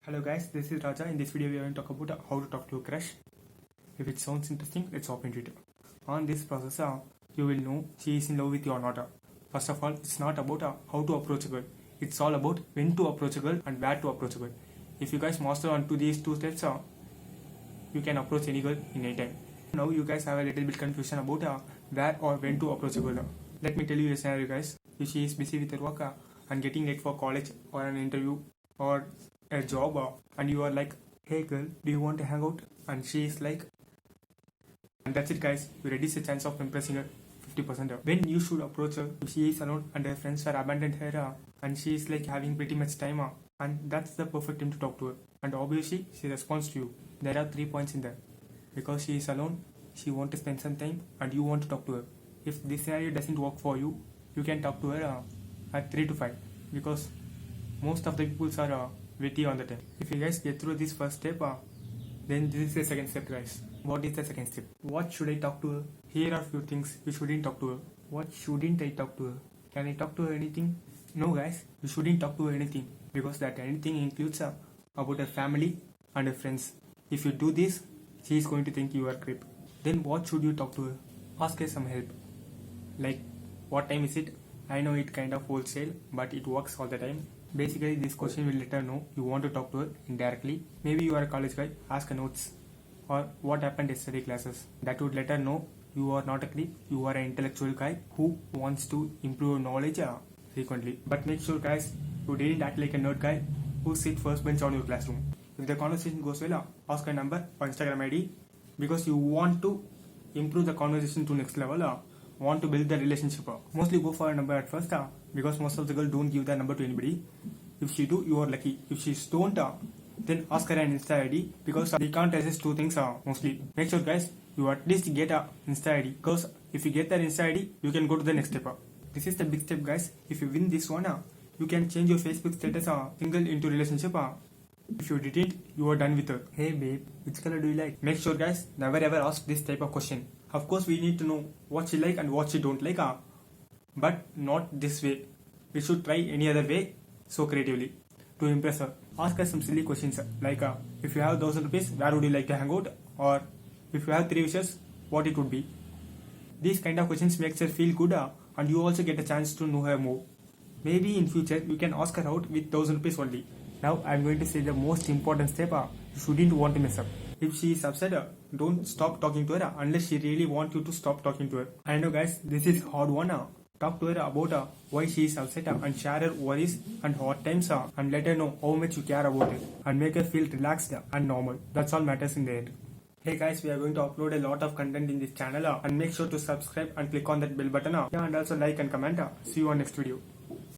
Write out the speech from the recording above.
Hello guys, this is Raja. In this video we are going to talk about how to talk to a crush. If it sounds interesting, let's hop into it. On this process, you will know she is in love with you or not. First of all, it's not about how to approach a girl. It's all about when to approach a girl and where to approach a girl. If you guys master onto these two steps, you can approach any girl in any time. Now you guys have a little bit confusion about where or when to approach a girl. Let me tell you a scenario guys. If she is busy with her work and getting late for college or an interview or a job and you are like, hey girl, do you want to hang out? And she is like, and that's it guys, you reduce the chance of impressing her 50%. When you should approach her, if she is alone and her friends are abandoned her and she is like having pretty much time and that's the perfect time to talk to her. And obviously she responds to you. There are 3 points in there. Because she is alone, she wants to spend some time and you want to talk to her. If this scenario doesn't work for you, you can talk to her at 3 to 5 because most of the people are witty on the time. If you guys get through this first step, then this is the second step guys. What is the second step? What should I talk to her? Here are few things you shouldn't talk to her. What shouldn't I talk to her? Can I talk to her anything? No guys, you shouldn't talk to her anything because that anything includes about her family and her friends. If you do this, she is going to think you are creep. Then what should you talk to her? Ask her some help. Like, what time is it? I know it kind of wholesale, but it works all the time. Basically, this question will let her know you want to talk to her indirectly. Maybe you are a college guy, ask her notes. Or what happened yesterday classes. That would let her know you are not a creep, you are an intellectual guy who wants to improve knowledge frequently. But make sure guys, you didn't act like a nerd guy who sit first bench on your classroom. If the conversation goes well, ask her number or Instagram ID because you want to improve the conversation to next level. Want to build the relationship. Mostly go for a number at first because most of the girls don't give their number to anybody. If she do, you are lucky. If she don't, then ask her an Insta ID because they can't resist two things mostly. Make sure guys, you at least get a Insta ID because if you get that Insta ID, you can go to the next step. This is the big step guys. If you win this one, you can change your Facebook status single into relationship. If you didn't, you are done with her. Hey babe, which color do you like? Make sure guys, never ever ask this type of question. Of course, we need to know what she like and what she don't like, but not this way. We should try any other way, so creatively, to impress her. Ask her some silly questions like, if you have 1,000 rupees, where would you like to hang out? Or if you have 3 wishes, what it would be? These kind of questions makes her feel good, and you also get a chance to know her more. Maybe in future, you can ask her out with 1,000 rupees only. Now, I am going to say the most important step you shouldn't want to mess up. If she is upset, don't stop talking to her unless she really wants you to stop talking to her. I know guys, this is hard one. Talk to her about why she is upset and share her worries and hard times and let her know how much you care about it and make her feel relaxed and normal. That's all matters in the end. Hey guys, we are going to upload a lot of content in this channel and make sure to subscribe and click on that bell button. Yeah, and also like and comment. See you on next video.